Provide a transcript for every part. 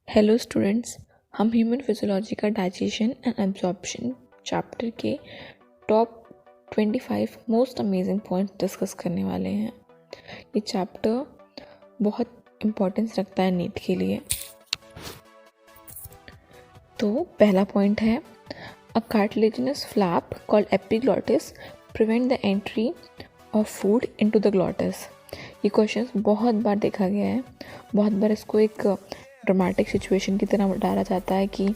Hello students, हम human physiology का digestion and absorption chapter के top 25 most amazing points discuss करने वाले हैं। ये चैप्टर बहुत इम्पोर्टेंस रखता है नीट के लिए। तो पहला पॉइंट है a cartilaginous flap called epiglottis prevent the entry of food into the glottis. ये क्वेश्चन बहुत बार देखा गया है। बहुत बार इसको एक ड्रामेटिक सिचुएशन की तरह डाला जाता है कि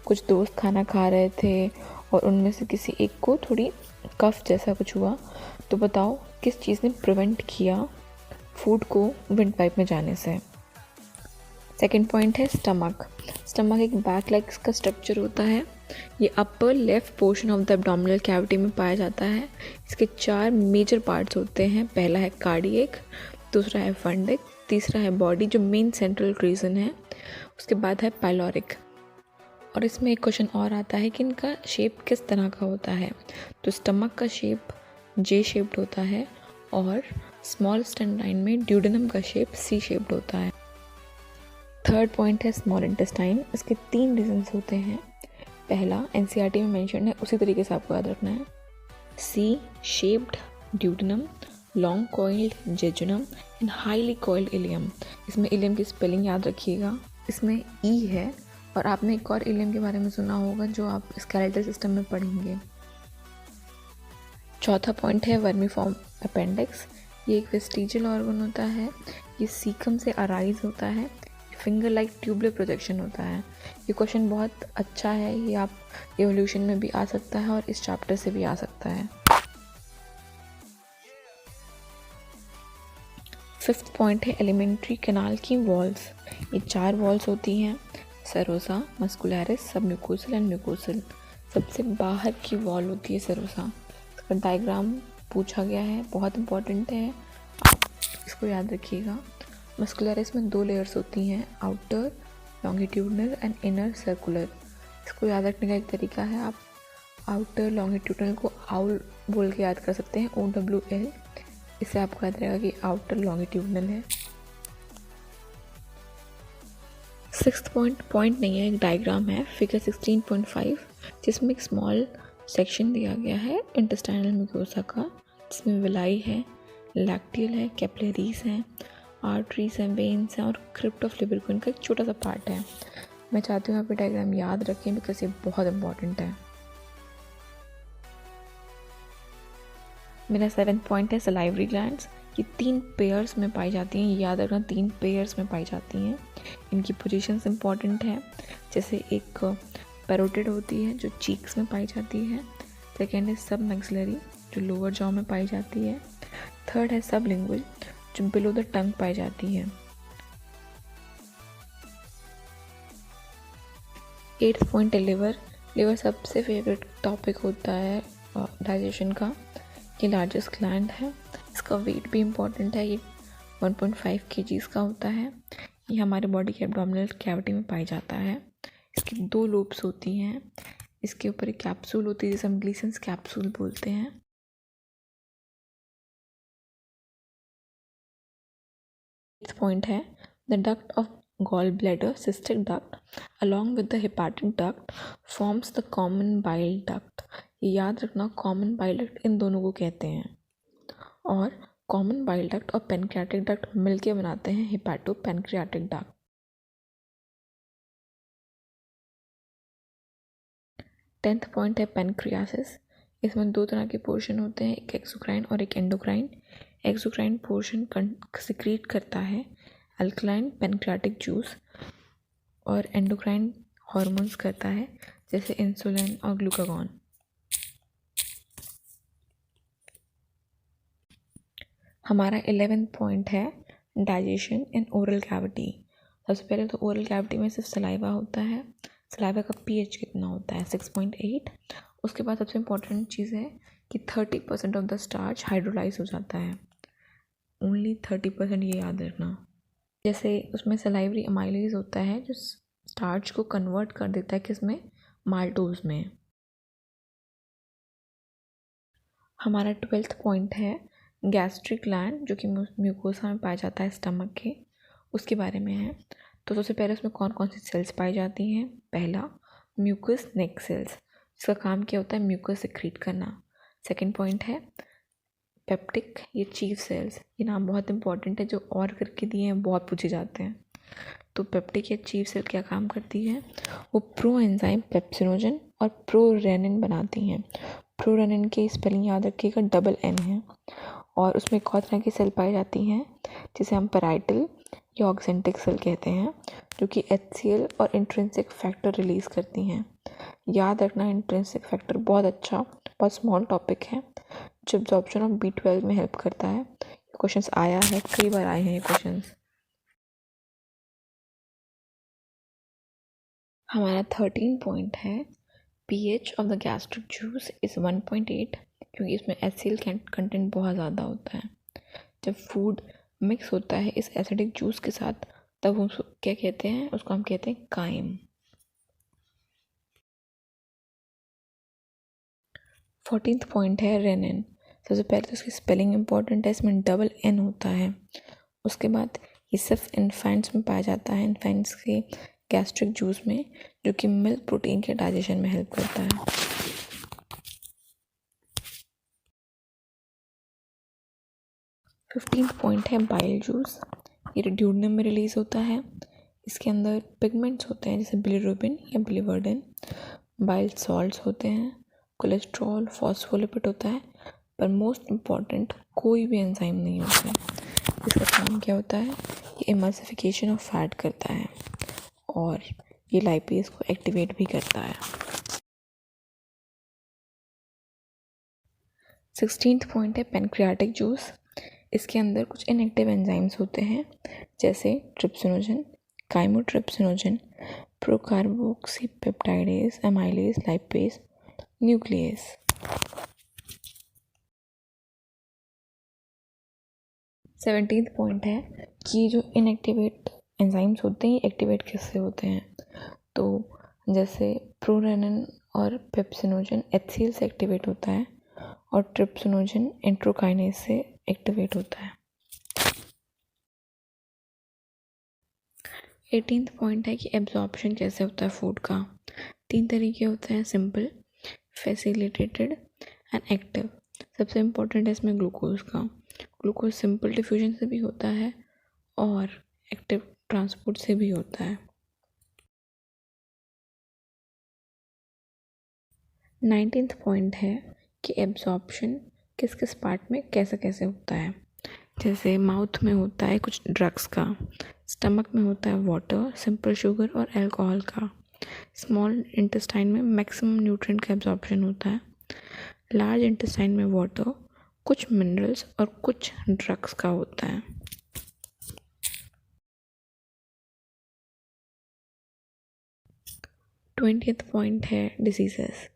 कुछ दोस्त खाना खा रहे थे और उनमें से किसी एक को थोड़ी कफ जैसा कुछ हुआ, तो बताओ किस चीज़ ने प्रिवेंट किया फूड को विंड पाइप में जाने से। सेकेंड पॉइंट है स्टमक। स्टमक एक बैक लेग्स का स्ट्रक्चर होता है। ये upper left portion of the abdominal cavity में पाया जाता है। इसके 4 मेजर पार्ट्स होते हैं। पहला है कार्डियक, दूसरा है फंडिक, तीसरा है बॉडी जो मेन सेंट्रल रीजन है, उसके बाद है पाइलोरिक। और इसमें एक क्वेश्चन और आता है कि इनका शेप किस तरह का होता है। तो स्टमक का शेप जे शेप्ड होता है और स्मॉल इंटेस्टाइन में ड्यूडेनम का शेप सी शेप्ड होता है। थर्ड पॉइंट है स्मॉल इंटेस्टाइन। इसके 3 रीजन्स होते हैं। पहला एनसीईआरटी में मेंशन है, उसी तरीके से आपको याद रखना है। C shaped duodenum, long coiled jejunum and highly coiled ileum. इसमें इलियम की स्पेलिंग याद रखिएगा, इसमें ई है। और आपने एक और इलियम के बारे में सुना होगा जो आप स्केलेटल सिस्टम में पढ़ेंगे। चौथा पॉइंट है वर्मीफॉर्म अपेंडिक्स। ये एक वेस्टिजियल ऑर्गन होता है। ये सीकम से अराइज होता है। फिंगर लाइक ट्यूबुलर प्रोजेक्शन होता है। ये क्वेश्चन बहुत अच्छा है। ये आप एवोल्यूशन में भी आ सकता है और इस चैप्टर से भी आ सकता है। फिफ्थ पॉइंट है एलिमेंट्री कैनाल की वॉल्स। ये 4 वॉल्स होती हैं, सरोसा, मस्कुलरिस, सब म्यूकोसल एंड म्यूकोसल। सबसे बाहर की वॉल होती है सरोसा। इसका डायग्राम पूछा गया है, बहुत इंपॉर्टेंट है, आप इसको याद रखिएगा। मस्कुलरिस में 2 लेयर्स होती हैं, outer longitudinal and inner circular. इसको याद रखने का एक तरीका है, आप आउटर लॉन्गिट्यूडनल को आउल बोल के याद कर सकते हैं, OWL। इससे आपको याद रहेगा कि आउटर लॉन्गिट्यूडनल है। सिक्स्थ पॉइंट नहीं है, एक डायग्राम है, फिगर 16.5, जिसमें एक स्मॉल सेक्शन दिया गया है इंटेस्टाइनल म्यूकोसा का, जिसमें विलाई है, लैक्टियल है, कैपिलरीज हैं, आर्टरीज हैं, वेन्स हैं और क्रिप्ट ऑफ लिबरकोइन का एक छोटा सा पार्ट है। मैं चाहती हूँ आप ये डायग्राम याद रखें बिकॉज ये बहुत इंपॉर्टेंट है। मेरा 7th पॉइंट है सलाइवरी ग्लैंड्स। ये 3 पेयर्स में पाई जाती हैं, ये याद रखना, 3 पेयर्स में पाई जाती हैं। इनकी पोजीशंस इंपॉर्टेंट है। जैसे एक पैरोटिड होती है जो चीक्स में पाई जाती है। सेकेंड है सब मैक्सिलरी जो लोअर जॉ में पाई जाती है। थर्ड है सब लिंगुअल जो बिलो द टंग पाई जाती है। 8th पॉइंट है लिवर। लिवर सबसे फेवरेट टॉपिक होता है डाइजेशन का। ये लार्जेस्ट ग्लैंड है। इसका वेट भी इम्पॉर्टेंट है। ये 1.5 kg का होता है। ये हमारे बॉडी के एब्डोमिनल कैविटी में पाई जाता है। इसकी 2 लोब्स होती हैं। इसके ऊपर एक कैप्सूल होती है जिसे हम ग्लीसन्स कैप्सूल बोलते हैं। पॉइंट है the duct of gall bladder, cystic duct along with the hepatic duct forms the common bile duct। ये याद रखना, कॉमन बाइल डक्ट इन दोनों को कहते हैं और कॉमन बाइल डक्ट और पेनक्रियाटिक डक्ट मिलके बनाते हैं हेपाटो पेनक्रियाटिक डक्ट। 10th पॉइंट है पेनक्रियासिस। इसमें 2 तरह के पोर्शन होते हैं, एक एक्सोक्राइन और एक एंडोक्राइन। एक्सोक्राइन पोर्शन सिक्रीट करता है अल्कलाइन पेनक्रियाटिक जूस और एंडोक्राइन हार्मोन्स करता है जैसे इंसुलिन और ग्लूकागॉन। हमारा 11th पॉइंट है डाइजेशन इन ओरल कैविटी। सबसे पहले तो ओरल कैविटी में सिर्फ सलाइवा होता है। सलाइवा का pH कितना होता है, 6.8। उसके बाद सबसे इम्पॉर्टेंट चीज़ है कि 30% ऑफ द स्टार्च हाइड्रोलाइज हो जाता है। ओनली 30%, ये याद रखना। जैसे उसमें सलाइवरी अमाइलेज होता है जो स्टार्च को कन्वर्ट कर देता है किसमें, माल्टोज में। हमारा 12th पॉइंट है गैस्ट्रिक ग्लैंड जो कि म्यूकोसा में पाया जाता है स्टमक के, उसके बारे में है। तो सबसे पहले उसमें कौन कौन सी सेल्स पाई जाती हैं? पहला, म्यूकस नेक सेल्स, जिसका काम क्या होता है? म्यूकस सिक्रीट करना। सेकेंड पॉइंट है पेप्टिक, ये चीफ सेल्स, ये नाम बहुत इंपॉर्टेंट है, जो और करके दिए हैं बहुत पूछे जाते हैं। तो पेप्टिक या चीफ सेल क्या काम करती है? वो प्रो एंजाइम पेप्सिनोजन और प्रोरेनिन बनाती हैं। प्रोरेनिन की स्पेलिंग याद रखिएगा, डबल एन है। और उसमें एक और तरह की सेल पाई जाती हैं जिसे हम पैराइटल या ऑक्सेंटिक सेल कहते हैं, जो कि HCl और इंट्रिंसिक फैक्टर रिलीज करती हैं। याद रखना, इंट्रिंसिक फैक्टर बहुत अच्छा, बहुत स्मॉल टॉपिक है, जो एब्जॉर्प्शन ऑफ B12 में हेल्प करता है। क्वेश्चंस आया है, कई बार आए हैं ये क्वेश्चंस। हमारा 13 पॉइंट है pH of the gastric juice is 1.8, क्योंकि इसमें HCl कंटेंट बहुत ज़्यादा होता है। जब फूड मिक्स होता है इस एसिडिक जूस के साथ, तब हम उसको क्या कहते हैं? उसको हम कहते हैं काइम। 14th पॉइंट है रेनिन। सबसे पहले तो इसकी स्पेलिंग इंपॉर्टेंट है, इसमें डबल एन होता है। उसके बाद ये सिर्फ इन्फेंट्स में पाया जाता है, इन्फेंट्स के गैस्ट्रिक जूस में, जो कि मिल्क प्रोटीन के डाइजेशन में हेल्प करता है। 15th पॉइंट है बाइल जूस। ये ड्यूडेनम में रिलीज होता है। इसके अंदर पिगमेंट्स होते हैं जैसे बिलिरुबिन या बिलिवर्डिन, बाइल सॉल्ट्स होते हैं, कोलेस्ट्रॉल, फॉस्फोलिपिड होता है, पर मोस्ट इम्पॉर्टेंट कोई भी एंजाइम नहीं होता है। इसका काम क्या होता है? ये इमल्सिफिकेशन ऑफ फैट करता है और ये लाइपेज को एक्टिवेट भी करता है। 16th पॉइंट है पेनक्रियाटिक जूस। इसके अंदर कुछ इनएक्टिव एंजाइम्स होते हैं जैसे trypsinogen, chymotrypsinogen, procarboxypeptidase, amylase, lipase, nucleus. 17th point है कि जो इनएक्टिवेट एंजाइम्स होते हैं ये एक्टिवेट किससे होते हैं? तो जैसे प्रोरेनिन और पेप्सिनोजन HCl से एक्टिवेट होता है और ट्रिप्सिनोजन एंट्रोकाइनेज से एक्टिवेट होता है। 18th पॉइंट है कि एब्जॉर्प्शन कैसे होता है फूड का। 3 तरीके होते हैं, सिंपल, फैसिलिटेटेड एंड एक्टिव। सबसे इम्पोर्टेंट है इसमें ग्लूकोज का। ग्लूकोज सिंपल डिफ्यूजन से भी होता है और एक्टिव ट्रांसपोर्ट से भी होता है। 19th पॉइंट है कि एब्जॉर्प्शन किस किस पार्ट में कैसे कैसे होता है। जैसे माउथ में होता है कुछ ड्रग्स का, स्टमक में होता है वाटर, सिंपल शुगर और अल्कोहल का, स्मॉल इंटेस्टाइन में मैक्सिमम न्यूट्रिएंट का एब्जॉर्प्शन होता है, लार्ज इंटेस्टाइन में वाटर, कुछ मिनरल्स और कुछ ड्रग्स का होता है। 20th पॉइंट है diseases,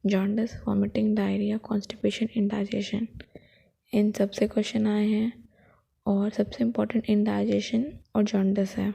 jaundice, vomiting, diarrhoea, constipation, indigestion. इन सबसे क्वेश्चन आए हैं और सबसे इम्पोर्टेंट इंडाइजेशन और जॉन्डिस है।